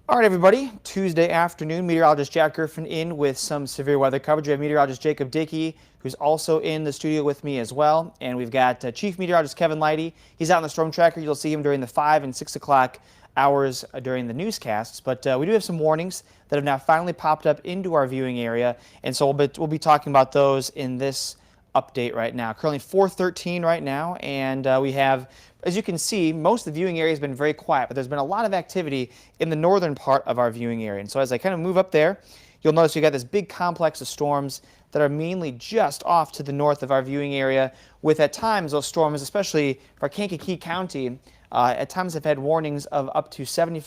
All right, everybody. Tuesday afternoon, meteorologist Gerfen in with some severe weather coverage. We have meteorologist Dickey, who's also in the studio with me as well. And we've got Chief Meteorologist Kevin Lighty. He's out in the storm tracker. You'll see him during the 5 and 6 o'clock hours during the newscasts. But we do have some warnings that have now finally popped up into our viewing area. And so we'll be talking about those in this update right now. Currently 4:13 right now, and we have, as you can see, most of the viewing area has been very quiet, but there's been a lot of activity in the northern part of our viewing area. And so as I kind of move up there, you'll notice you got this big complex of storms that are mainly just off to the north of our viewing area, with at times those storms, especially for Kankakee County, at times have had warnings of up to 70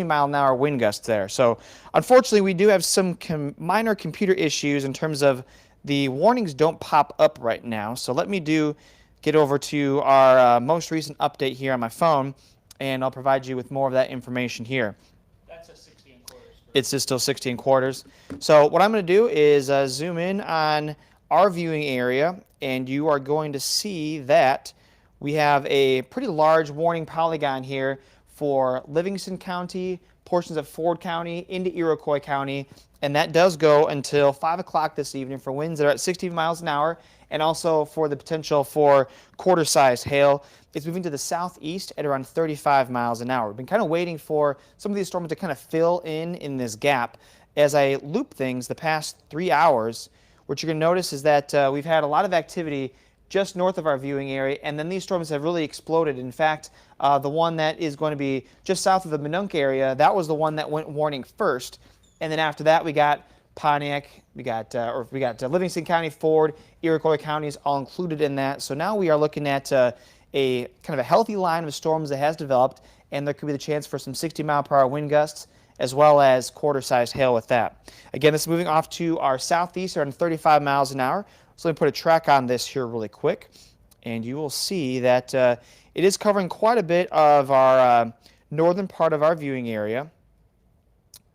mile an hour wind gusts there. So unfortunately, we do have some minor computer issues in terms of the warnings don't pop up right now. So let me get over to our most recent update here on my phone, and I'll provide you with more of that information here. That's a 16 quarters. It's just still 16 quarters. So what I'm going to do is zoom in on our viewing area, and you are going to see that we have a pretty large warning polygon here for Livingston County, portions of Ford County, into Iroquois County, and that does go until 5 o'clock this evening for winds that are at 60 miles an hour, and also for the potential for quarter-sized hail. It's moving to the southeast at around 35 miles an hour. We've been kind of waiting for some of these storms to kind of fill in this gap. As I loop things the past 3 hours, what you're going to notice is that we've had a lot of activity just north of our viewing area, and then these storms have really exploded. In fact, the one that is going to be just south of the Minonk area, that was the one that went warning first. And then after that, we got Pontiac, we got Livingston County, Ford, Iroquois counties all included in that. So now we are looking at a kind of a healthy line of storms that has developed, and there could be the chance for some 60 mile per hour wind gusts, as well as quarter-sized hail with that. Again, this is moving off to our southeast around 35 miles an hour. So let me put a track on this here really quick, and you will see that it is covering quite a bit of our northern part of our viewing area.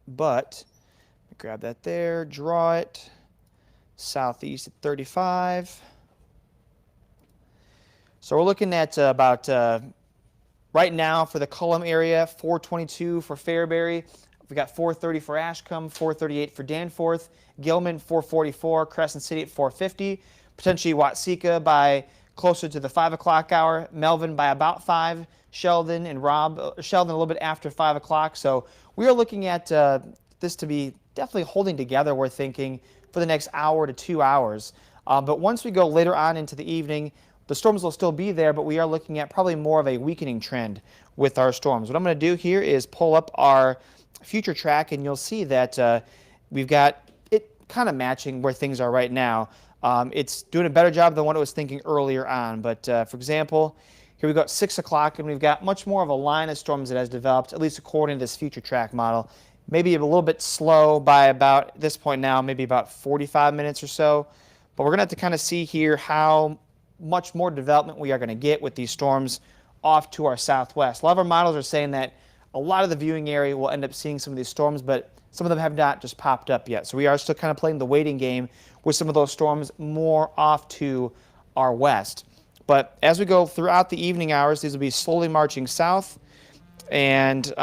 But grab that there, draw it, southeast at 35. So we're looking at about, right now for the Cullum area, 422 for Fairbury. We got 430 for Ashcombe, 438 for Danforth, Gilman 444, Crescent City at 450, potentially Watseka by closer to the 5 o'clock hour, Melvin by about 5, Sheldon and Sheldon a little bit after 5 o'clock. So we are looking at this to be definitely holding together, we're thinking, for the next hour to 2 hours. But once we go later on into the evening, the storms will still be there, but we are looking at probably more of a weakening trend with our storms. What I'm going to do here is pull up our future track, and you'll see that we've got it kind of matching where things are right now. It's doing a better job than what it was thinking earlier on. But for example, here we go at 6 o'clock, and we've got much more of a line of storms that has developed, at least according to this future track model. Maybe a little bit slow by about this point now, maybe about 45 minutes or so. But we're going to have to kind of see here how much more development we are going to get with these storms off to our southwest. A lot of our models are saying that a lot of the viewing area will end up seeing some of these storms, but some of them have not just popped up yet. So we are still kind of playing the waiting game with some of those storms more off to our west. But as we go throughout the evening hours, these will be slowly marching south, and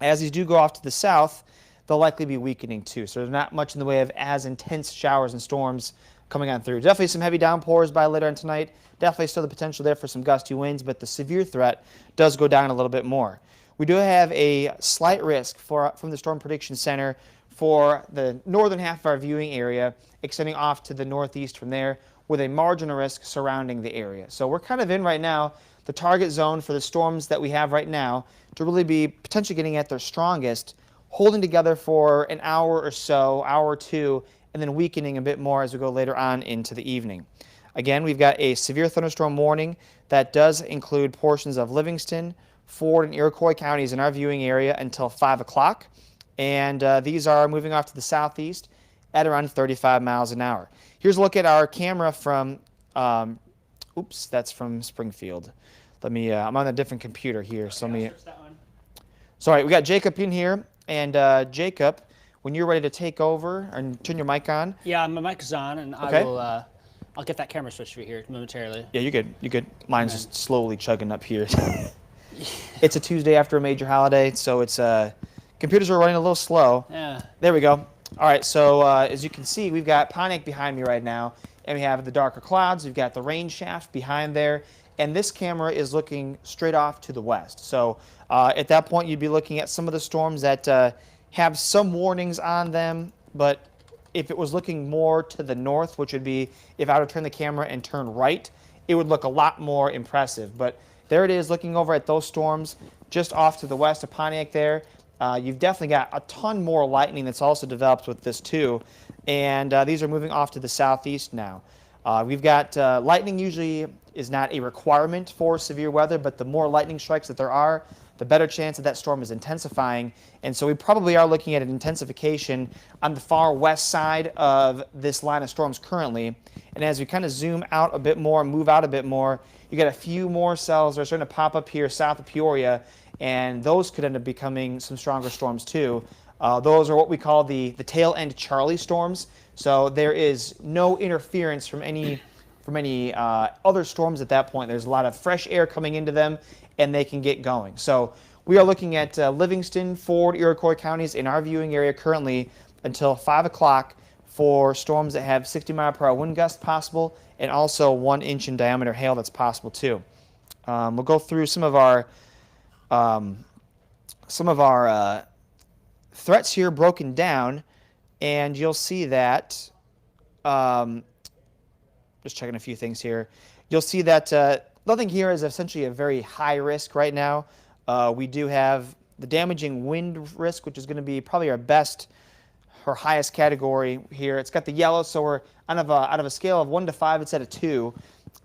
as these do go off to the south, they'll likely be weakening too. So there's not much in the way of as intense showers and storms coming on through. Definitely some heavy downpours by later on tonight. Definitely still the potential there for some gusty winds, but the severe threat does go down a little bit more. We do have a slight risk from the Storm Prediction Center for the northern half of our viewing area, extending off to the northeast from there, with a marginal risk surrounding the area. So we're kind of in right now the target zone for the storms that we have right now to really be potentially getting at their strongest, holding together for an hour or so, hour or two, and then weakening a bit more as we go later on into the evening. Again, we've got a severe thunderstorm warning that does include portions of Livingston, Ford, and Iroquois counties in our viewing area until 5 o'clock. And these are moving off to the southeast at around 35 miles an hour. Here's a look at our camera from, oops, that's from Springfield. Let me, I'm on a different computer here. So let me, sorry, we got Jacob in here. And Jacob, when you're ready to take over and turn your mic on. Yeah, my mic is on, and okay. I will, I'll get that camera switch for you here momentarily. Yeah, you good. Mine's just slowly chugging up here. It's a Tuesday after a major holiday, so it's computers are running a little slow. Yeah. There we go. All right, so as you can see, we've got Pontiac behind me right now, and we have the darker clouds. We've got the rain shaft behind there, and this camera is looking straight off to the west. So at that point, you'd be looking at some of the storms that have some warnings on them, but if it was looking more to the north, which would be if I were to turn the camera and turn right, it would look a lot more impressive. But there it is looking over at those storms just off to the west of Pontiac there. You've definitely got a ton more lightning that's also developed with this too. And these are moving off to the southeast now. We've got lightning usually is not a requirement for severe weather, but the more lightning strikes that there are, the better chance that that storm is intensifying. And so we probably are looking at an intensification on the far west side of this line of storms currently. And as we kind of zoom out a bit more, move out a bit more, you got a few more cells that are starting to pop up here south of Peoria, and those could end up becoming some stronger storms too. Those are what we call the tail end Charlie storms. So there is no interference from any other storms at that point. There's a lot of fresh air coming into them, and they can get going. So we are looking at Livingston, Ford, Iroquois counties in our viewing area currently until 5 o'clock for storms that have 60-mile-per-hour wind gusts possible, and also 1 inch in diameter hail that's possible too. We'll go through some of our threats here broken down, and you'll see that, just checking a few things here, you'll see that nothing here is essentially a very high risk right now. We do have the damaging wind risk, which is going to be probably our highest category here. It's got the yellow, so we're out of a scale of 1 to 5, it's at a 2.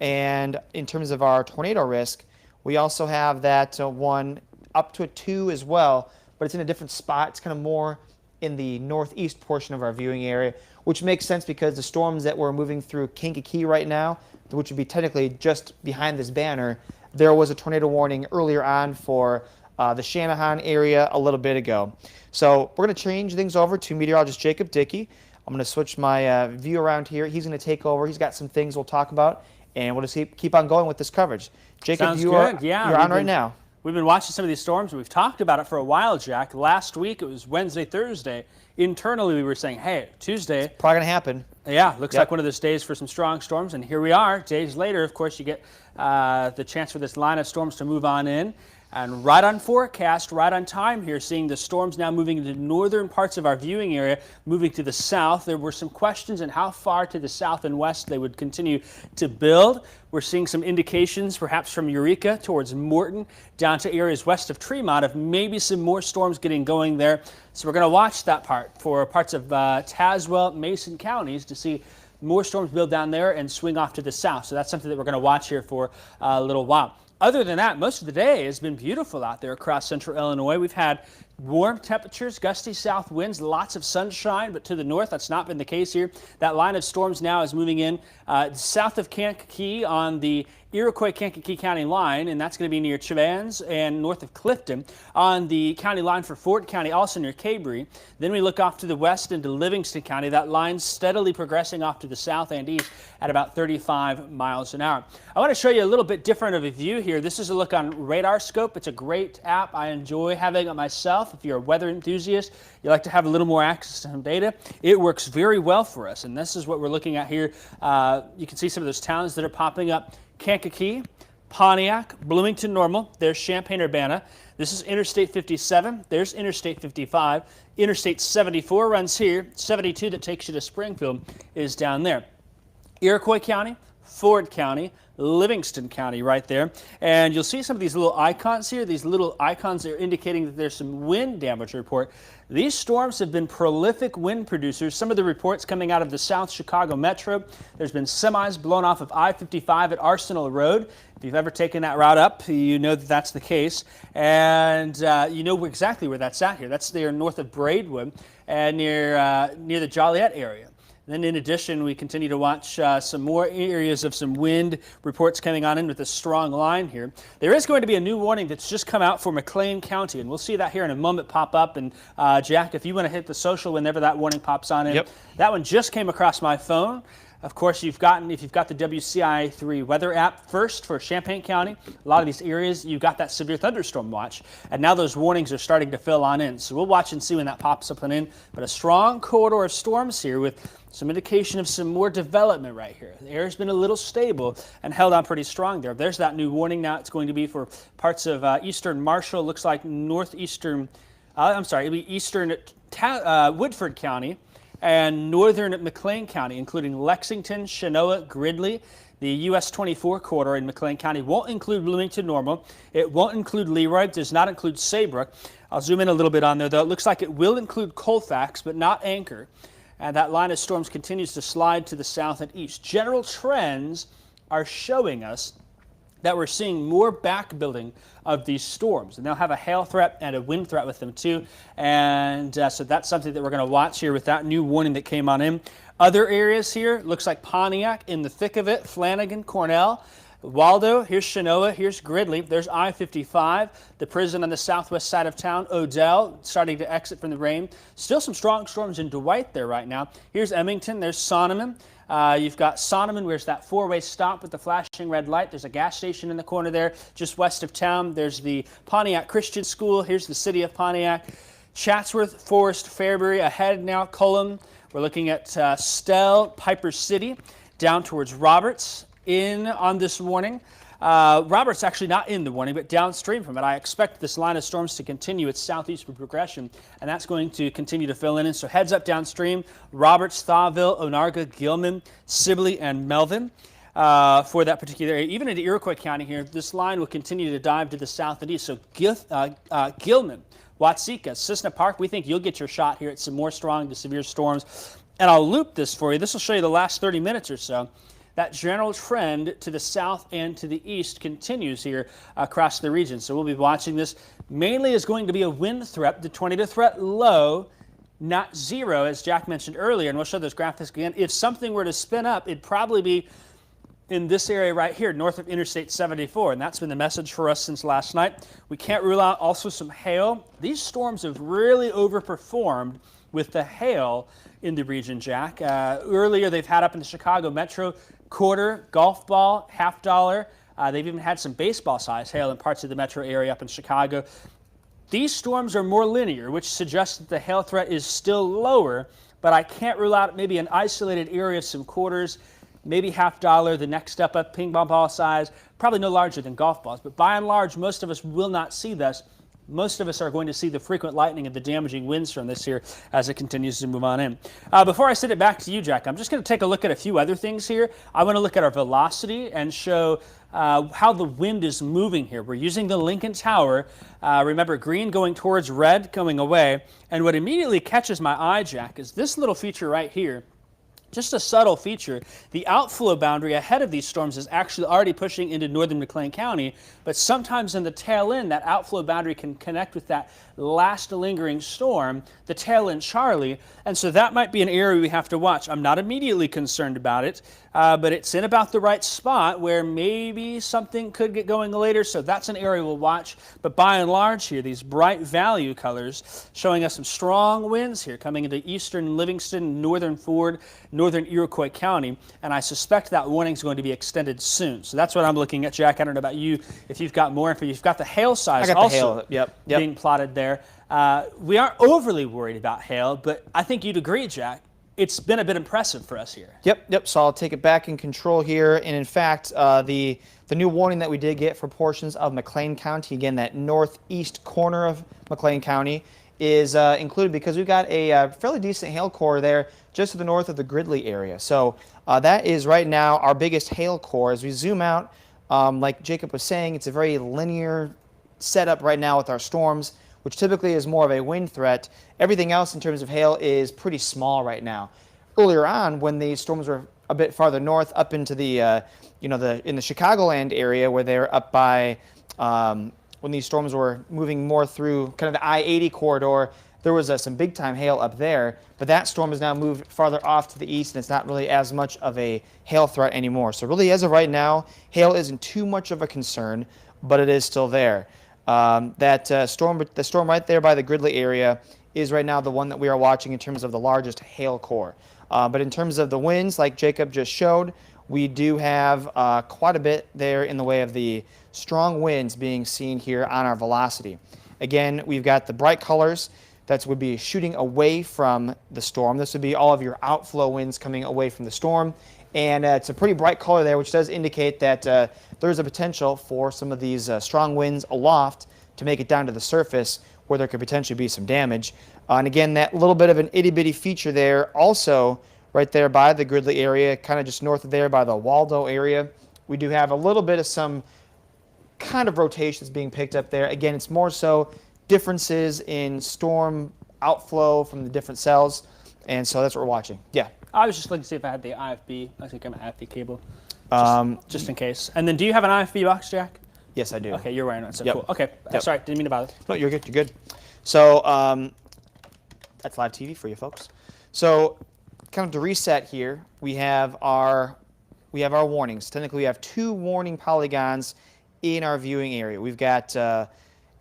And in terms of our tornado risk, we also have that 1 up to a 2 as well, but it's in a different spot. It's kind of more in the northeast portion of our viewing area, which makes sense because the storms that we're moving through Kankakee right now, which would be technically just behind this banner, there was a tornado warning earlier on for the Shanahan area a little bit ago. So we're going to change things over to meteorologist Dickey. I'm going to switch my view around here. He's going to take over. He's got some things we'll talk about, and we'll just keep on going with this coverage. Jacob, Sounds you're on right now. We've been watching some of these storms, and we've talked about it for a while, Jack. Last week, it was Wednesday, Thursday. Internally, we were saying, hey, Tuesday. Probably going to happen. Yeah, looks like one of those days for some strong storms, and here we are. Days later, of course, you get the chance for this line of storms to move on in. And right on forecast, right on time here, seeing the storms now moving into northern parts of our viewing area, moving to the south. There were some questions on how far to the south and west they would continue to build. We're seeing some indications, perhaps from Eureka towards Morton, down to areas west of Tremont, of maybe some more storms getting going there. So we're going to watch that part for parts of Tazewell, Mason counties to see more storms build down there and swing off to the south. So that's something that we're going to watch here for a little while. Other than that, most of the day has been beautiful out there across central Illinois. We've had warm temperatures, gusty south winds, lots of sunshine, but to the north, that's not been the case here. That line of storms now is moving in south of Kankakee on the Iroquois-Kankakee County line, and that's going to be near Chivans, and north of Clifton on the county line for Ford County, also near Cabry. Then we look off to the west into Livingston County. That line steadily progressing off to the south and east at about 35 miles an hour. I want to show you a little bit different of a view here. This is a look on Radar Scope. It's a great app. I enjoy having it myself. If you're a weather enthusiast, you like to have a little more access to some data, it works very well for us. And this is what we're looking at here. You can see some of those towns that are popping up. Kankakee, Pontiac, Bloomington Normal, there's Champaign-Urbana. This is Interstate 57, there's Interstate 55. Interstate 74 runs here. 72 that takes you to Springfield is down there. Iroquois County, Ford County, Livingston County right there. And you'll see some of these little icons here. These little icons are indicating that there's some wind damage report. These storms have been prolific wind producers. Some of the reports coming out of the South Chicago Metro. There's been semis blown off of I-55 at Arsenal Road. If you've ever taken that route up, you know that that's the case. And you know exactly where that's at here. That's there north of Braidwood and near the Joliet area. Then in addition, we continue to watch some more areas of some wind reports coming on in with a strong line here. There is going to be a new warning that's just come out for McLean County, and we'll see that here in a moment pop up. And Jack, if you want to hit the social whenever that warning pops on in, that one just came across my phone. Of course, if you've got the WCI3 weather app first for Champaign County, a lot of these areas, you've got that severe thunderstorm watch. And now those warnings are starting to fill on in. So we'll watch and see when that pops up and in. But a strong corridor of storms here with some indication of some more development right here. The air's been a little stable and held on pretty strong there. There's that new warning now. It's going to be for parts of eastern Marshall, looks like northeastern, it'll be eastern Woodford County, and northern McLean County, including Lexington, Chenoa, Gridley. The US 24 corridor in McLean County won't include Bloomington Normal. It won't include Leroy. It does not include Saybrook. I'll zoom in a little bit on there, though. It looks like it will include Colfax, but not Anchor. And that line of storms continues to slide to the south and east. General trends are showing us that we're seeing more back building of these storms. And they'll have a hail threat and a wind threat with them too. And so that's something that we're going to watch here with that new warning that came on in. Other areas here, looks like Pontiac in the thick of it, Flanagan, Cornell, Waldo, here's Chenoa, here's Gridley, there's I-55, the prison on the southwest side of town, Odell, starting to exit from the rain. Still some strong storms in Dwight there right now. Here's Emmington, there's Sonneman. You've got Sonneman, where's that four-way stop with the flashing red light. There's a gas station in the corner there, just west of town. There's the Pontiac Christian School. Here's the city of Pontiac. Chatsworth, Forest, Fairbury, ahead now, Cullum. We're looking at Stell, Piper City, down towards Roberts. In on this warning. Roberts actually not in the warning, but downstream from it. I expect this line of storms to continue its southeastward progression, and that's going to continue to fill in. And so heads up downstream, Roberts, Thawville, Onarga, Gilman, Sibley, and Melvin for that particular area. Even into Iroquois County here, this line will continue to dive to the south and east. So Gilman, Watseka, Cissna Park, we think you'll get your shot here at some more strong to severe storms. And I'll loop this for you. This will show you the last 30 minutes or so. That general trend to the south and to the east continues here across the region. So we'll be watching this. Mainly is going to be a wind threat, the 20 to threat low, not zero, as Jack mentioned earlier. And we'll show those graphics again. If something were to spin up, it'd probably be in this area right here, north of Interstate 74. And that's been the message for us since last night. We can't rule out also some hail. These storms have really overperformed with the hail in the region, Jack. Earlier, they've had up in the Chicago metro quarter, golf ball, $50. They've even had some baseball-sized hail in parts of the metro area up in Chicago. These storms are more linear, which suggests that the hail threat is still lower, but I can't rule out maybe an isolated area of some quarters, maybe $50, the next step up, ping pong ball size, probably no larger than golf balls. But by and large, most of us will not see this. Most of us are going to see the frequent lightning and the damaging winds from this here as it continues to move on in. Before I send it back to you, Jack, I'm just going to take a look at a few other things here. I want to look at our velocity and show how the wind is moving here. We're using the Lincoln Tower. Remember, green going towards red, coming away. And what immediately catches my eye, Jack, is this little feature right here. Just a subtle feature. The outflow boundary ahead of these storms is actually already pushing into northern McLean County, but sometimes in the tail end, that outflow boundary can connect with that last lingering storm, the tail end Charlie, and so that might be an area we have to watch. I'm not immediately concerned about it, but it's in about the right spot where maybe something could get going later, so that's an area we'll watch. But by and large here, these bright value colors showing us some strong winds here coming into eastern Livingston, northern Ford, northern Iroquois County, and I suspect that warning is going to be extended soon. So that's what I'm looking at, Jack. I don't know about you, if you've got more info. You've got the hail size also being plotted there. We aren't overly worried about hail, but I think you'd agree, Jack, it's been a bit impressive for us here. Yep. So I'll take it back in control here. And in fact, the new warning that we did get for portions of McLean County, again, that northeast corner of McLean County, is included because we've got a fairly decent hail core there just to the north of the Gridley area. So that is right now our biggest hail core. As we zoom out, like Jacob was saying, it's a very linear setup right now with our storms, which typically is more of a wind threat. Everything else in terms of hail is pretty small right now. Earlier on, when these storms were a bit farther north, up into the, in the Chicagoland area where they're up by, when these storms were moving more through kind of the I-80 corridor, there was some big time hail up there, but that storm has now moved farther off to the east, and it's not really as much of a hail threat anymore. So really, as of right now, hail isn't too much of a concern, but it is still there. The storm right there by the Gridley area is right now the one that we are watching in terms of the largest hail core. But in terms of the winds, like Jacob just showed, we do have quite a bit there in the way of the strong winds being seen here on our velocity. Again, we've got the bright colors. That would be shooting away from the storm. This would be all of your outflow winds coming away from the storm. And it's a pretty bright color there, which does indicate that there's a potential for some of these strong winds aloft to make it down to the surface where there could potentially be some damage. And again, that little bit of an itty-bitty feature there also right there by the Gridley area, kind of just north of there by the Waldo area. We do have a little bit of some kind of rotations being picked up there. Again, it's more so differences in storm outflow from the different cells, and so that's what we're watching. Yeah. I was just looking to see if I had the IFB. I think I'm an IFB cable, just in case. And then, do you have an IFB box jack? Yes, I do. Okay, you're wearing one, so Yep. cool. Okay, Yep. Sorry, didn't mean to bother. No, you're good. You're good. So that's live TV for you folks. So, kind of to reset here, we have our warnings. Technically, we have 2 warning polygons in our viewing area. We've got, and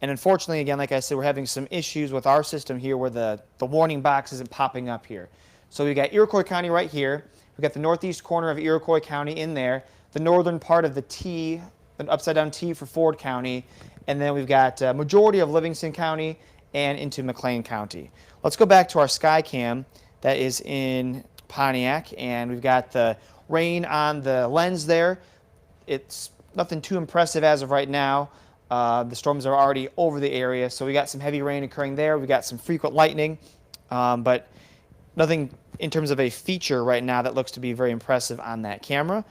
unfortunately, again, like I said, we're having some issues with our system here where the warning box isn't popping up here. So we've got Iroquois County right here. We've got the northeast corner of Iroquois County in there, the northern part of the T, the upside down T for Ford County, and then we've got a majority of Livingston County and into McLean County. Let's go back to our Skycam that is in Pontiac, and we've got the rain on the lens there. It's nothing too impressive as of right now. The storms are already over the area, so we got some heavy rain occurring there. We got some frequent lightning, but nothing in terms of a feature right now that looks to be very impressive on that camera.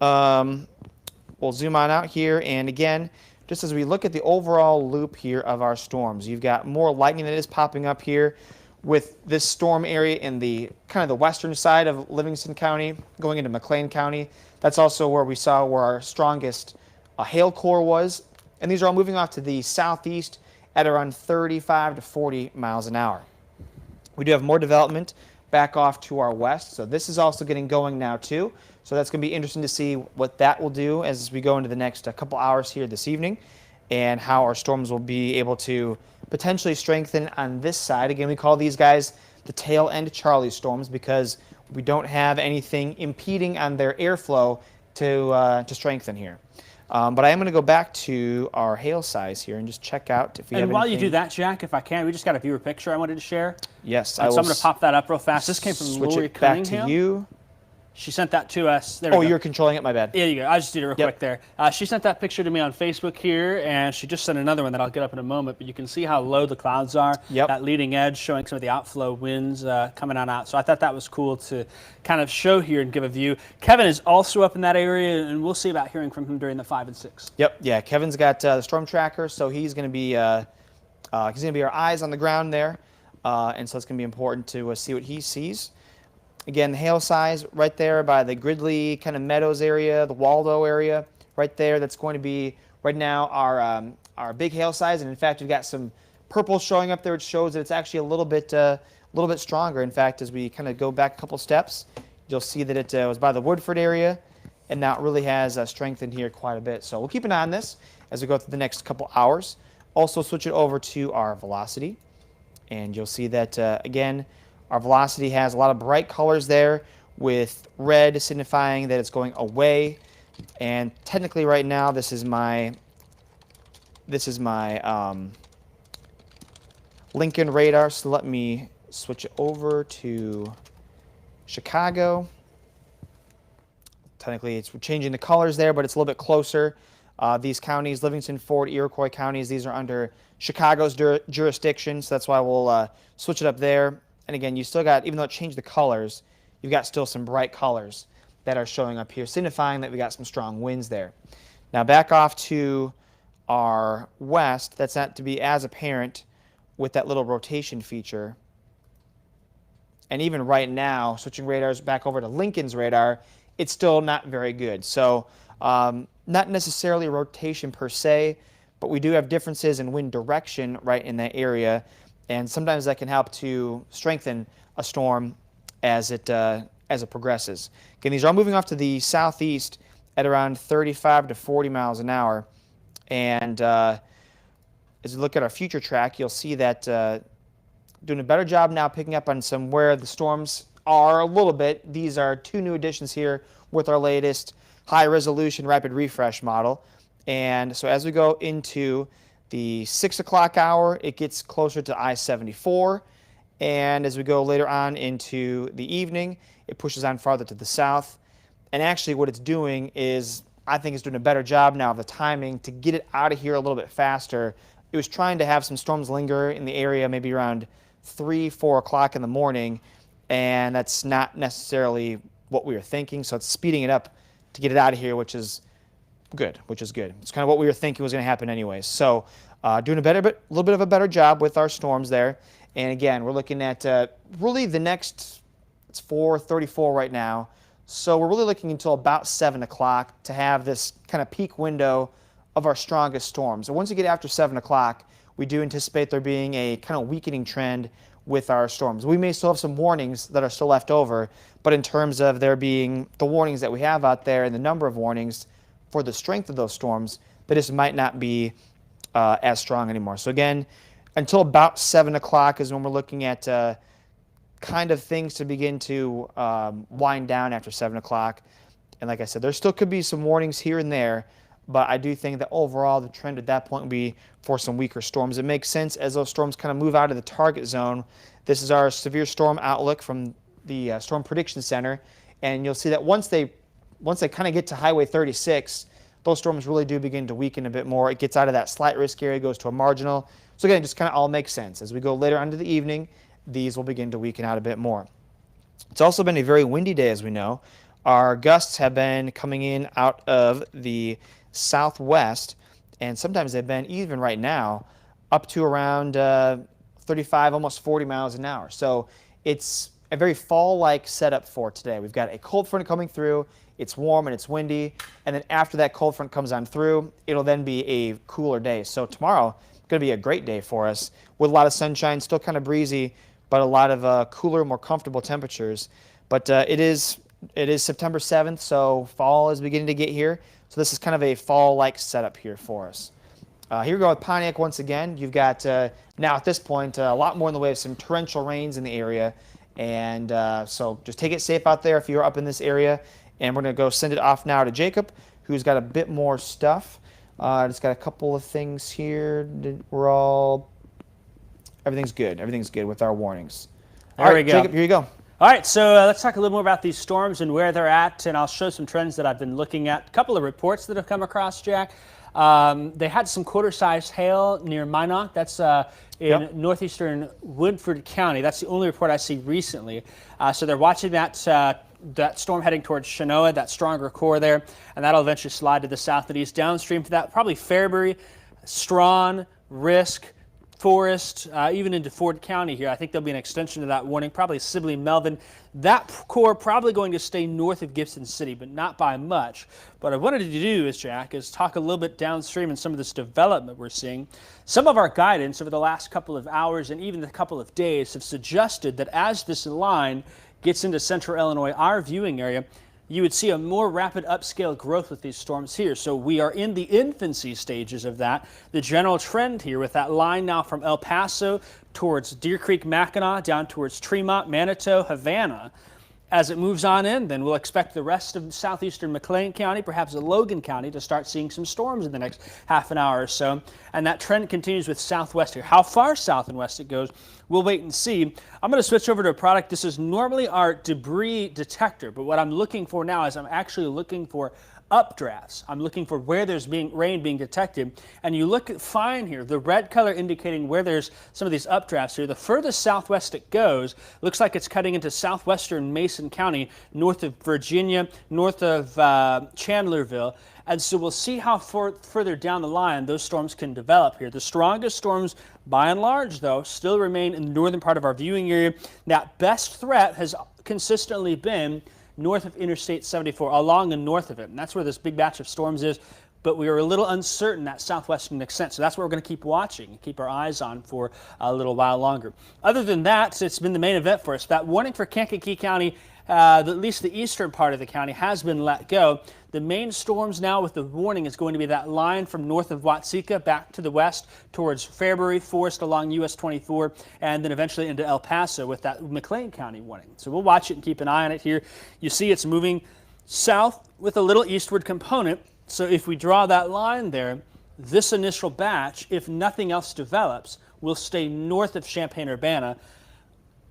We'll zoom on out here, and again, just as we look at the overall loop here of our storms, you've got more lightning that is popping up here with this storm area in the kind of the western side of Livingston County going into McLean County. That's also where we saw where our strongest hail core was, and these are all moving off to the southeast at around 35 to 40 miles an hour. We do have more development back off to our west, so this is also getting going now too. So that's going to be interesting to see what that will do as we go into the next couple hours here this evening, and how our storms will be able to potentially strengthen on this side. Again, we call these guys the tail end Charlie storms because we don't have anything impeding on their airflow to strengthen here. But I am going to go back to our hail size here and just check out if we have anything. And while you do that, Jack, if I can, we just got a viewer picture I wanted to share. Yes, So I'm going to pop that up real fast. This came from switch Lori it back Cunningham. to you. She sent that to us. There we Oh, go. you're controlling it? My bad. There you go. I just did it real Yep. quick there. She sent that picture to me on Facebook here, and she just sent another one that I'll get up in a moment. But you can see how low the clouds are. Yep. That leading edge showing some of the outflow winds coming on out. So I thought that was cool to kind of show here and give a view. Kevin is also up in that area, and we'll see about hearing from him during the 5 and 6. Yep. Yeah. Kevin's got the storm tracker, so he's going to be our eyes on the ground there, and so it's going to be important to see what he sees. Again, the hail size right there by the Gridley kind of Meadows area, the Waldo area, right there. That's going to be right now our big hail size, and in fact, we've got some purple showing up there, which shows that it's actually a little bit stronger. In fact, as we kind of go back a couple steps, you'll see that it was by the Woodford area, and now it really has strengthened here quite a bit. So we'll keep an eye on this as we go through the next couple hours. Also, switch it over to our velocity, and you'll see that again. Our velocity has a lot of bright colors there, with red signifying that it's going away. And technically right now this is my Lincoln radar, so let me switch it over to Chicago. Technically we're changing the colors there, but it's a little bit closer. These counties, Livingston, Ford, Iroquois counties, these are under Chicago's jurisdiction, so that's why we'll switch it up there. And again, you still got, even though it changed the colors, you've got still some bright colors that are showing up here, signifying that we got some strong winds there. Now back off to our west, that's not to be as apparent with that little rotation feature. And even right now, switching radars back over to Lincoln's radar, it's still not very good. So not necessarily rotation per se, but we do have differences in wind direction right in that area. And sometimes that can help to strengthen a storm as it progresses. Again, these are all moving off to the southeast at around 35 to 40 miles an hour. And as you look at our future track, you'll see that doing a better job now picking up on some where the storms are a little bit. These are 2 new additions here with our latest high-resolution rapid refresh model. And so as we go into the 6 o'clock hour, it gets closer to I-74. And as we go later on into the evening, it pushes on farther to the south. And actually what it's doing is, I think it's doing a better job now of the timing to get it out of here a little bit faster. It was trying to have some storms linger in the area maybe around 3, 4 o'clock in the morning, and that's not necessarily what we were thinking. So it's speeding it up to get it out of here, which is good. It's kind of what we were thinking was going to happen anyways. So doing a little bit of a better job with our storms there. And again, we're looking at really the next, it's 4:34 right now. So we're really looking until about 7 o'clock to have this kind of peak window of our strongest storms. And once you get after 7 o'clock, we do anticipate there being a kind of weakening trend with our storms. We may still have some warnings that are still left over, but in terms of there being the warnings that we have out there and the number of warnings for the strength of those storms, that just might not be as strong anymore. So again, until about 7 o'clock is when we're looking at kind of things to begin to wind down after 7 o'clock. And like I said, there still could be some warnings here and there, but I do think that overall the trend at that point would be for some weaker storms. It makes sense as those storms kind of move out of the target zone. This is our severe storm outlook from the Storm Prediction Center, and you'll see that once they kind of get to Highway 36, those storms really do begin to weaken a bit more. It gets out of that slight risk area, goes to a marginal. So again, it just kind of all makes sense. As we go later on to the evening, these will begin to weaken out a bit more. It's also been a very windy day, as we know. Our gusts have been coming in out of the southwest, and sometimes they've been, even right now, up to around 35, almost 40 miles an hour. So it's a very fall-like setup for today. We've got a cold front coming through. It's warm and it's windy, and then after that cold front comes on through, it'll then be a cooler day. So tomorrow is going to be a great day for us with a lot of sunshine, still kind of breezy, but a lot of cooler, more comfortable temperatures. But it is September 7th, so fall is beginning to get here. So this is kind of a fall-like setup here for us. Here we go with Pontiac once again. You've got, now at this point, a lot more in the way of some torrential rains in the area. And so just take it safe out there if you're up in this area. And we're going to go send it off now to Jacob, who's got a bit more stuff. Just got a couple of things here. Everything's good. Everything's good with our warnings. There we go. Jacob, here you go. All right, so let's talk a little more about these storms and where they're at, and I'll show some trends that I've been looking at. A couple of reports that have come across, Jack. They had some quarter-sized hail near Minot. That's in northeastern Woodford County. That's the only report I see recently. So they're watching that storm heading towards Chenoa, that stronger core there, and that'll eventually slide to the south and east. Downstream to that, probably Fairbury, Strawn, Risk, Forest, even into Ford County here. I think there'll be an extension to that warning, probably Sibley, Melvin. That core probably going to stay north of Gibson City, but not by much. What I wanted to do, Jack, is talk a little bit downstream and some of this development we're seeing. Some of our guidance over the last couple of hours and even the couple of days have suggested that as this line gets into central Illinois, our viewing area, you would see a more rapid upscale growth with these storms here. So we are in the infancy stages of that. The general trend here with that line now from El Paso towards Deer Creek, Mackinac, down towards Tremont, Manitou, Havana. As it moves on in, then we'll expect the rest of southeastern McLean County, perhaps Logan County, to start seeing some storms in the next half an hour or so. And that trend continues with southwest here. How far south and west it goes, we'll wait and see. I'm going to switch over to a product. This is normally our debris detector, but what I'm looking for now is I'm actually looking for updrafts. I'm looking for where there's rain being detected. And you look at fine here, the red color indicating where there's some of these updrafts here. The furthest southwest it goes, looks like it's cutting into southwestern Mason County, north of Virginia, north of Chandlerville. And so we'll see how further down the line those storms can develop here. The strongest storms, by and large, though, still remain in the northern part of our viewing area. That best threat has consistently been north of Interstate 74, along the north of it. And that's where this big batch of storms is. But we are a little uncertain that southwestern extent. So that's what we're going to keep watching and keep our eyes on for a little while longer. Other than that, it's been the main event for us. That warning for Kankakee County at least the eastern part of the county has been let go. The main storms now with the warning is going to be that line from north of Watsika back to the west towards Fairbury, Forest along US 24, and then eventually into El Paso with that McLean County warning. So we'll watch it and keep an eye on it here. You see it's moving south with a little eastward component. So if we draw that line there, this initial batch, if nothing else develops, will stay north of Champaign-Urbana,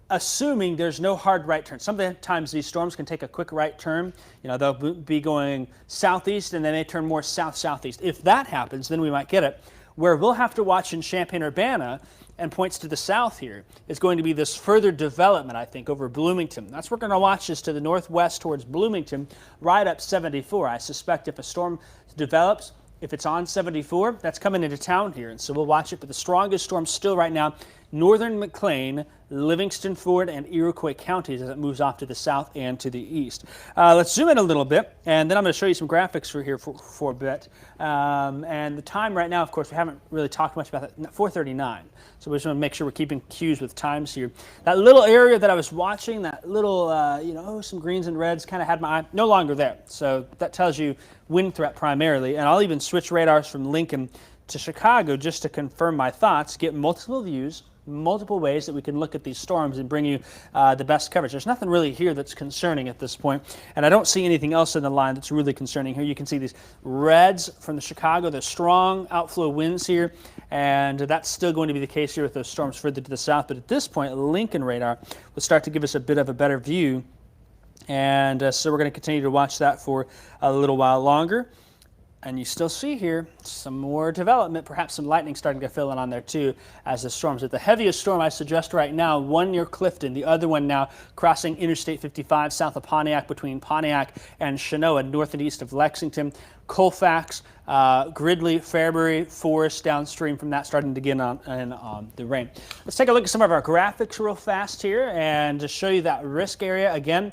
assuming there's no hard right turn. Sometimes these storms can take a quick right turn. They'll be going southeast and they may turn more south-southeast. If that happens, then we might get it. Where we'll have to watch in Champaign-Urbana and points to the south here is going to be this further development, I think, over Bloomington. That's what we're going to watch is to the northwest towards Bloomington, right up 74. I suspect if a storm develops, if it's on 74, that's coming into town here, and so we'll watch it. But the strongest storm still right now, northern McLean, Livingston, Ford, and Iroquois counties as it moves off to the south and to the east. Let's zoom in a little bit, and then I'm going to show you some graphics for here for a bit. And the time right now, of course, we haven't really talked much about that, 4:39. So we just want to make sure we're keeping cues with times here. That little area that I was watching, that little, some greens and reds kind of had my eye, no longer there. So that tells you wind threat primarily. And I'll even switch radars from Lincoln to Chicago just to confirm my thoughts, get multiple views, multiple ways that we can look at these storms and bring you the best coverage. There's nothing really here that's concerning at this point, and I don't see anything else in the line that's really concerning here. You can see these reds from the Chicago, the strong outflow winds here, and that's still going to be the case here with those storms further to the south. But at this point, Lincoln radar will start to give us a bit of a better view, and so we're going to continue to watch that for a little while longer. And you still see here some more development, perhaps some lightning starting to fill in on there too as the storms. But the heaviest storm I suggest right now, one near Clifton, the other one now crossing Interstate 55 south of Pontiac between Pontiac and Chenoa, north and east of Lexington. Colfax, Gridley, Fairbury, Forest downstream from that starting to get on the rain. Let's take a look at some of our graphics real fast here and just show you that risk area. Again,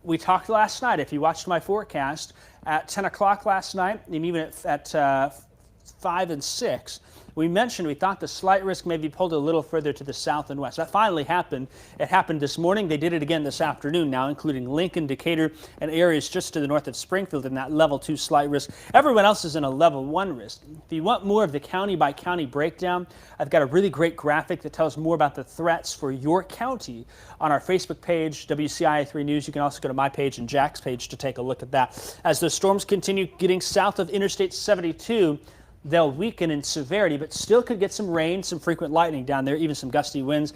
we talked last night, if you watched my forecast, at 10 o'clock last night, and even at 5 and 6, we mentioned we thought the slight risk may be pulled a little further to the south and west. That finally happened. It happened this morning. They did it again this afternoon now, including Lincoln, Decatur, and areas just to the north of Springfield in that level 2 slight risk. Everyone else is in a level 1 risk. If you want more of the county-by-county breakdown, I've got a really great graphic that tells more about the threats for your county on our Facebook page, WCIA3 News. You can also go to my page and Jack's page to take a look at that. As the storms continue getting south of Interstate 72, they'll weaken in severity, but still could get some rain, some frequent lightning down there, even some gusty winds.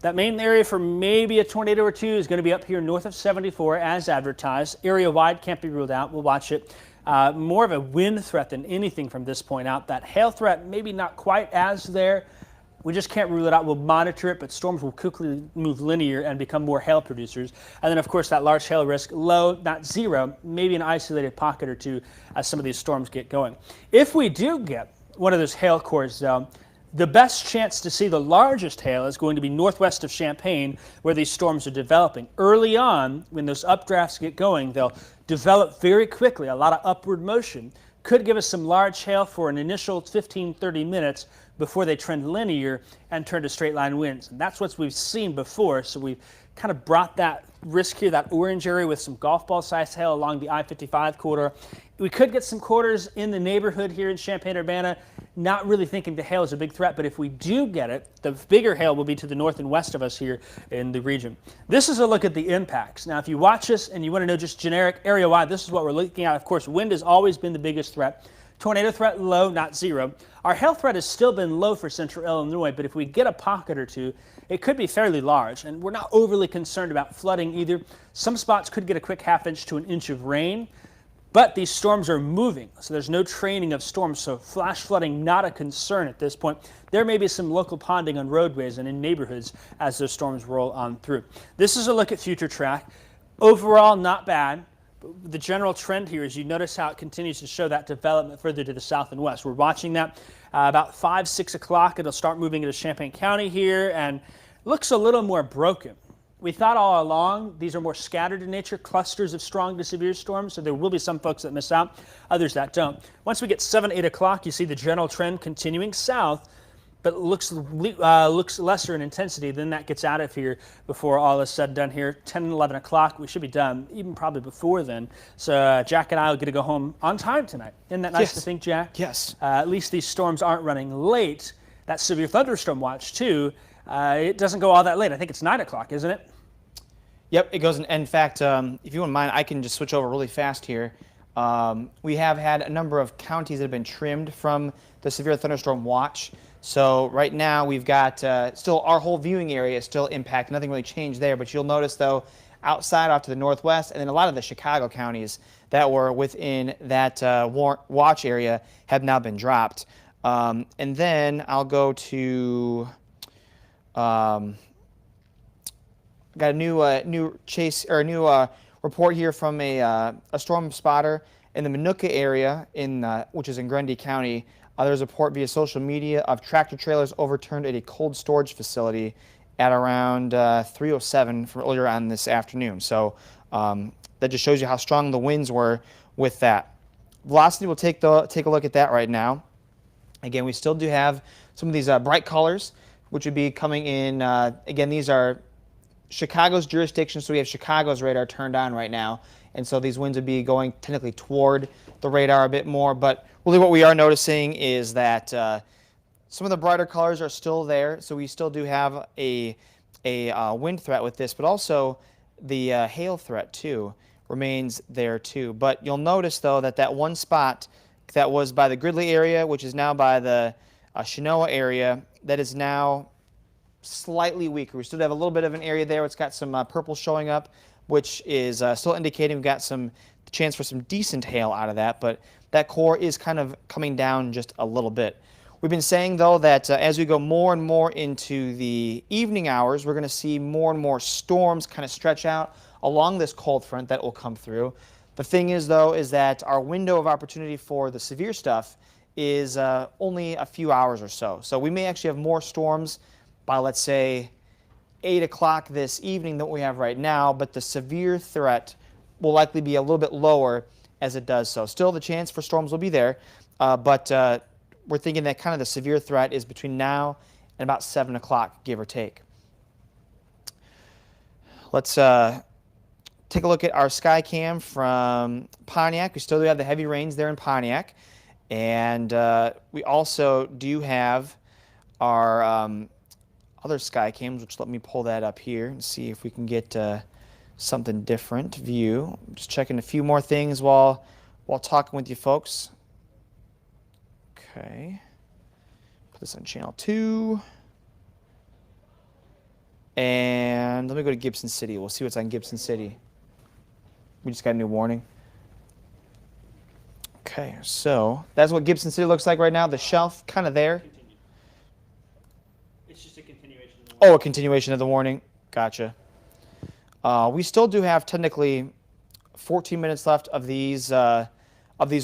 That main area for maybe a tornado or two is going to be up here north of 74 as advertised. Area-wide can't be ruled out. We'll watch it. More of a wind threat than anything from this point out. That hail threat maybe not quite as there. We just can't rule it out. We'll monitor it, but storms will quickly move linear and become more hail producers. And then, of course, that large hail risk, low, not zero, maybe an isolated pocket or two as some of these storms get going. If we do get one of those hail cores, though, the best chance to see the largest hail is going to be northwest of Champaign, where these storms are developing. Early on, when those updrafts get going, they'll develop very quickly. A lot of upward motion could give us some large hail for an initial 15-30 minutes before they trend linear and turn to straight line winds. And that's what we've seen before, so we've kind of brought that risk here, that orange area with some golf ball sized hail along the I-55 corridor. We could get some quarters in the neighborhood here in Champaign-Urbana. Not really thinking the hail is a big threat, but if we do get it, the bigger hail will be to the north and west of us here in the region. This is a look at the impacts. Now, if you watch this and you want to know just generic area-wide, this is what we're looking at. Of course, wind has always been the biggest threat. Tornado threat low, not zero. Our hail threat has still been low for central Illinois, but if we get a pocket or two, it could be fairly large, and we're not overly concerned about flooding either. Some spots could get a quick half-inch to an inch of rain, but these storms are moving, so there's no training of storms, so flash flooding not a concern at this point. There may be some local ponding on roadways and in neighborhoods as those storms roll on through. This is a look at future track. Overall, not bad. The general trend here is you notice how it continues to show that development further to the south and west. We're watching that about 5, 6 o'clock. It'll start moving into Champaign County here and looks a little more broken. We thought all along these are more scattered in nature, clusters of strong to severe storms, so there will be some folks that miss out, others that don't. Once we get 7, 8 o'clock, you see the general trend continuing south, but looks lesser in intensity. Then that gets out of here before all is said and done here. 10 and 11 o'clock, we should be done, even probably before then. So Jack and I will get to go home on time tonight. Isn't that nice to think, Jack? Yes. At least these storms aren't running late. That severe thunderstorm watch, too, it doesn't go all that late. I think it's 9 o'clock, isn't it? Yep, it goes. In fact, if you wouldn't mind, I can just switch over really fast here. We have had a number of counties that have been trimmed from the severe thunderstorm watch. So right now we've got still our whole viewing area is still impacted. Nothing really changed there, but you'll notice though outside off to the northwest and then a lot of the Chicago counties that were within that watch area have now been dropped. And then I'll go to got a new report here from a storm spotter in the Minooka area, which is in Grundy County. There's a report via social media of tractor trailers overturned at a cold storage facility at around 3:07 from earlier on this afternoon. So that just shows you how strong the winds were with that. Velocity, we'll take a look at that right now. Again, we still do have some of these bright colors, which would be coming in. Again, these are Chicago's jurisdiction, so we have Chicago's radar turned on right now, and so these winds would be going technically toward the radar a bit more, but really what we are noticing is that some of the brighter colors are still there, so we still do have a wind threat with this, but also the hail threat too remains there too. But you'll notice though that one spot that was by the Gridley area, which is now by the Chenoa area, that is now slightly weaker. We still have a little bit of an area there. It's got some purple showing up, which is still indicating we've got some chance for some decent hail out of that, but that core is kind of coming down just a little bit. We've been saying, though, that as we go more and more into the evening hours, we're going to see more and more storms kind of stretch out along this cold front that will come through. The thing is, though, is that our window of opportunity for the severe stuff is only a few hours or so. So we may actually have more storms by, let's say, 8 o'clock this evening than we have right now, but the severe threat will likely be a little bit lower as it does so. Still, the chance for storms will be there, but we're thinking that kind of the severe threat is between now and about 7 o'clock, give or take. Let's take a look at our sky cam from Pontiac. We still do have the heavy rains there in Pontiac, and we also do have our other sky cams, which let me pull that up here and see if we can get something different view. I'm just checking a few more things while talking with you folks. Okay, put this on channel 2, and let me go to Gibson City. We'll see what's on Gibson City. We just got a new warning. Okay, so that's what Gibson City looks like right now. The shelf kind of there. It's just a continuation of the warning. Oh, a continuation of the warning. Gotcha. We still do have technically 14 minutes left of these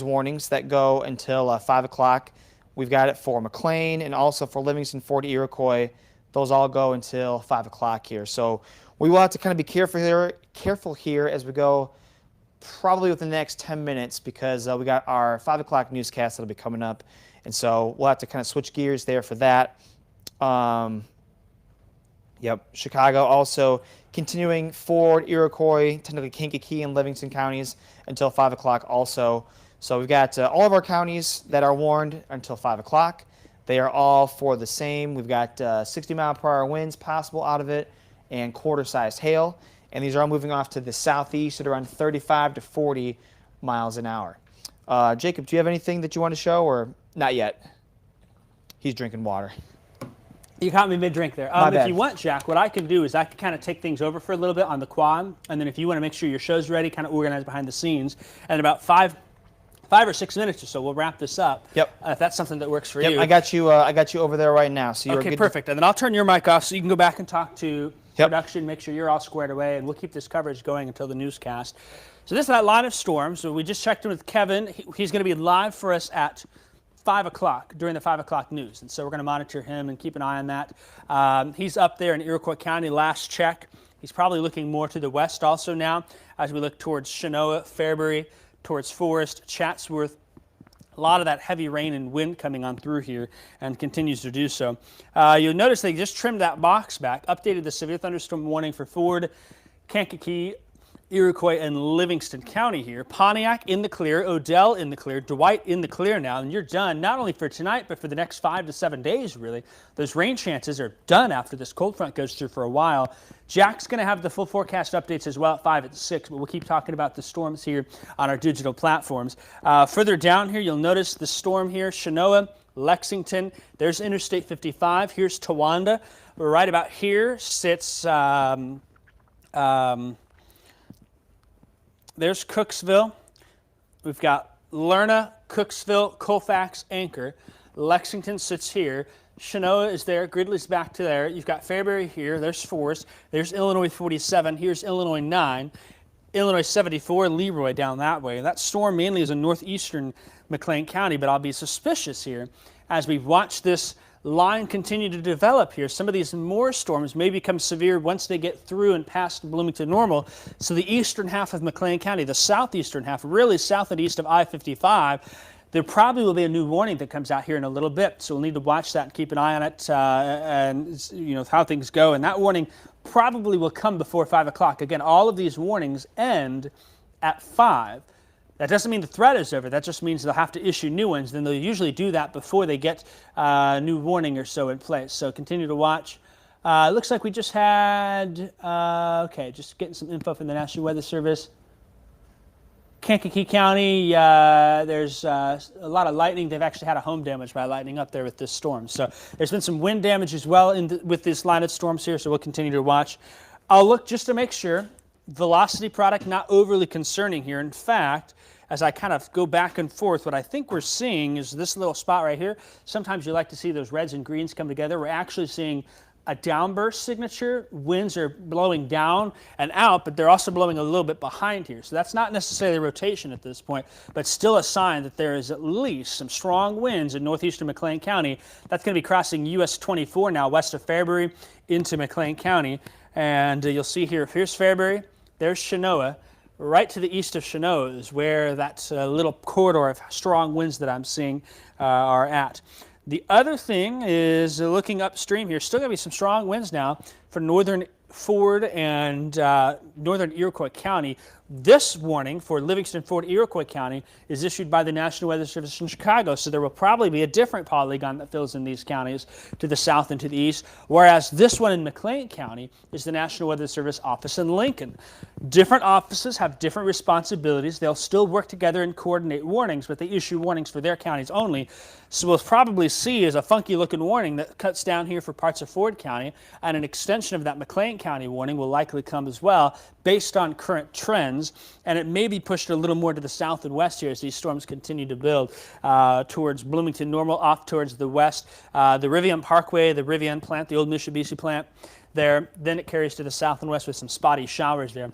warnings that go until 5 o'clock. We've got it for McLean and also for Livingston, Fort Iroquois. Those all go until 5 o'clock here. So we will have to kind of be careful here as we go probably within the next 10 minutes because we got our 5 o'clock newscast that'll be coming up. And so we'll have to kind of switch gears there for that. Yep, Chicago also continuing Fort Iroquois, technically Kankakee and Livingston counties until 5 o'clock also. So we've got all of our counties that are warned until 5 o'clock. They are all for the same. We've got 60-mile-per-hour winds possible out of it and quarter-sized hail. And these are all moving off to the southeast at around 35 to 40 miles an hour. Jacob, do you have anything that you want to show or not yet? He's drinking water. You caught me mid-drink there. If you want, Jack, what I can do is I can kind of take things over for a little bit on the quad, and then if you want to make sure your show's ready, kind of organize behind the scenes, and in about 5 or 6 minutes or so, we'll wrap this up. Yep. If that's something that works for you. I got you over there right now. So you're okay, good perfect. And then I'll turn your mic off so you can go back and talk to Yep. production, make sure you're all squared away, and we'll keep this coverage going until the newscast. So this is that line of storms. So we just checked in with Kevin. He's going to be live for us at 5 o'clock during the 5 o'clock news. And so we're going to monitor him and keep an eye on that. He's up there in Iroquois County, last check. He's probably looking more to the west also now as we look towards Chenoa, Fairbury, towards Forest, Chatsworth, A lot of that heavy rain and wind coming on through here and continues to do so. You'll notice they just trimmed that box back, updated the severe thunderstorm warning for Ford, Kankakee, Iroquois, and Livingston County here. Pontiac in the clear, Odell in the clear, Dwight in the clear now, and you're done not only for tonight, but for the next 5 to 7 days, really. Those rain chances are done after this cold front goes through for a while. Jack's going to have the full forecast updates as well at 5 and 6, but we'll keep talking about the storms here on our digital platforms. Further down here, you'll notice the storm here, Chenoa, Lexington. There's Interstate 55. Here's Towanda. Right about here sits... there's Cooksville. We've got Lerna, Cooksville, Colfax, Anchor. Lexington sits here. Chenoa is there. Gridley's back to there. You've got Fairbury here. There's Forest. There's Illinois 47. Here's Illinois 9. Illinois 74, Leroy down that way. That storm mainly is in northeastern McLean County, but I'll be suspicious here as we watch this line continue to develop here. Some of these more storms may become severe once they get through and past Bloomington Normal. So the eastern half of McLean County, the southeastern half, really south and east of I-55, there probably will be a new warning that comes out here in a little bit. So we'll need to watch that and keep an eye on it and how things go. And that warning probably will come before 5 o'clock. Again, all of these warnings end at 5. That doesn't mean the threat is over. That just means they'll have to issue new ones. Then they'll usually do that before they get a new warning or so in place. So continue to watch. It looks like we just had, just getting some info from the National Weather Service. Kankakee County, there's a lot of lightning. They've actually had a home damage by lightning up there with this storm. So there's been some wind damage as well with this line of storms here, so we'll continue to watch. I'll look just to make sure. Velocity product, not overly concerning here. In fact, as I kind of go back and forth, what I think we're seeing is this little spot right here. Sometimes you like to see those reds and greens come together. We're actually seeing a downburst signature. Winds are blowing down and out, but they're also blowing a little bit behind here. So that's not necessarily rotation at this point, but still a sign that there is at least some strong winds in northeastern McLean County. That's going to be crossing US 24 now, west of Fairbury into McLean County. And you'll see here, here's Fairbury, there's Chenoa. Right to the east of Chenoa is where that little corridor of strong winds that I'm seeing are at. The other thing is looking upstream here, still going to be some strong winds now for northern Ford and northern Iroquois County. This warning for Livingston, Ford, Iroquois County is issued by the National Weather Service in Chicago, so there will probably be a different polygon that fills in these counties to the south and to the east, whereas this one in McLean County is the National Weather Service office in Lincoln. Different offices have different responsibilities. They'll still work together and coordinate warnings, but they issue warnings for their counties only. So we'll probably see is a funky looking warning that cuts down here for parts of Ford County, and an extension of that McLean County warning will likely come as well based on current trends, and it may be pushed a little more to the south and west here as these storms continue to build towards Bloomington Normal, off towards the west. The Rivian Parkway, the Rivian plant, the old Mitsubishi plant there, then it carries to the south and west with some spotty showers there,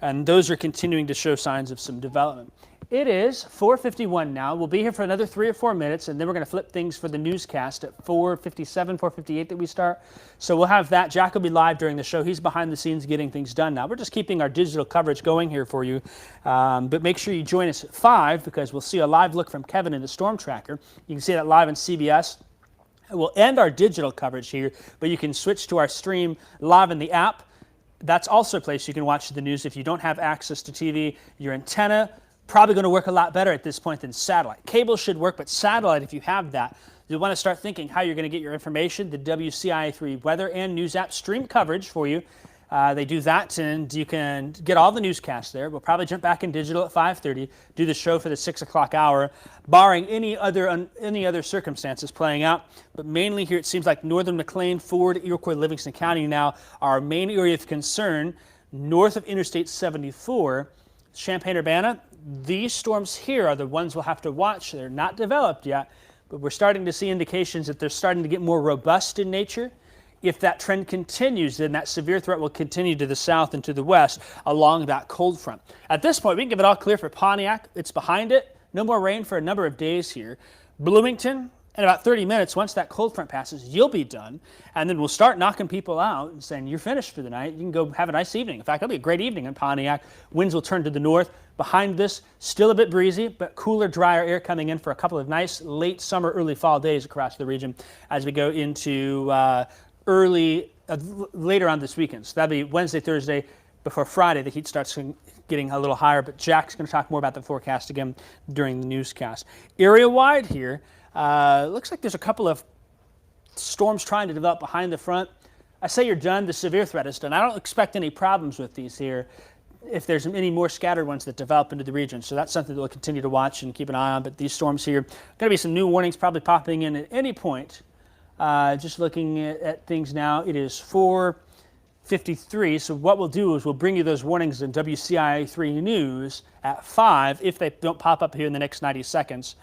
and those are continuing to show signs of some development. It is 4:51 now. We'll be here for another 3 or 4 minutes, and then we're going to flip things for the newscast at 4:57, 4:58 that we start. So we'll have that. Jack will be live during the show. He's behind the scenes getting things done now. We're just keeping our digital coverage going here for you. But make sure you join us at 5 because we'll see a live look from Kevin in the Storm Tracker. You can see that live on CBS. We'll end our digital coverage here, but you can switch to our stream live in the app. That's also a place you can watch the news if you don't have access to TV. Your antenna probably going to work a lot better at this point than satellite. Cable should work, but satellite, if you have that, you'll want to start thinking how you're going to get your information. The WCIA3 weather and news app stream coverage for you. They do that, and you can get all the newscasts there. We'll probably jump back in digital at 5:30, do the show for the 6 o'clock hour, barring any other circumstances playing out. But mainly here, it seems like northern McLean, Ford, Iroquois, Livingston County now are our main area of concern. North of Interstate 74, Champaign-Urbana, these storms here are the ones we'll have to watch. They're not developed yet, but we're starting to see indications that they're starting to get more robust in nature. If that trend continues, then that severe threat will continue to the south and to the west along that cold front. At this point, we can give it all clear for Pontiac. It's behind it. No more rain for a number of days here. Bloomington in about 30 minutes, once that cold front passes, you'll be done. And then we'll start knocking people out and saying, you're finished for the night. You can go have a nice evening. In fact, it'll be a great evening in Pontiac. Winds will turn to the north. Behind this, still a bit breezy, but cooler, drier air coming in for a couple of nice late summer, early fall days across the region as we go into later on this weekend. So that'll be Wednesday, Thursday, before Friday. The heat starts getting a little higher, but Jack's going to talk more about the forecast again during the newscast. Area-wide here, looks like there's a couple of storms trying to develop behind the front. I say you're done. The severe threat is done. I don't expect any problems with these here if there's any more scattered ones that develop into the region. So that's something that we'll continue to watch and keep an eye on. But these storms here, going to be some new warnings probably popping in at any point. Just looking at things now, it is 4:53. So what we'll do is we'll bring you those warnings in WCIA3 News at 5 if they don't pop up here in the next 90 seconds.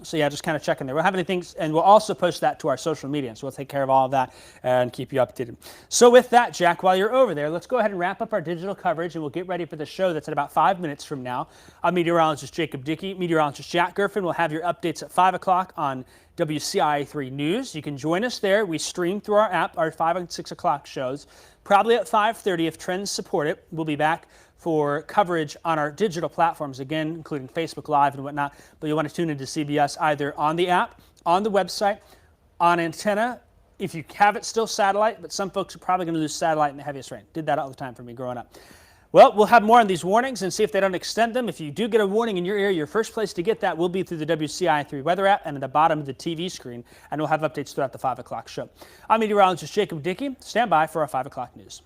So yeah, just kind of checking there. We'll have anything, and we'll also post that to our social media. So we'll take care of all of that and keep you updated. So with that, Jack, while you're over there, let's go ahead and wrap up our digital coverage, and we'll get ready for the show that's at about 5 minutes from now. I'm meteorologist Jacob Dickey. Meteorologist Jack Gerfen will have your updates at 5 o'clock on WCIA3 News. You can join us there. We stream through our app, our 5 and 6 o'clock shows. Probably at 5:30 if trends support it. We'll be back for coverage on our digital platforms, again, including Facebook Live and whatnot. But you'll want to tune into CBS either on the app, on the website, on antenna. If you have it still satellite, but some folks are probably going to lose satellite in the heaviest rain. Did that all the time for me growing up. Well, we'll have more on these warnings and see if they don't extend them. If you do get a warning in your area, your first place to get that will be through the WCIA3 weather app and at the bottom of the TV screen. And we'll have updates throughout the 5 o'clock show. I'm meteorologist Jacob Dickey. Stand by for our 5 o'clock news.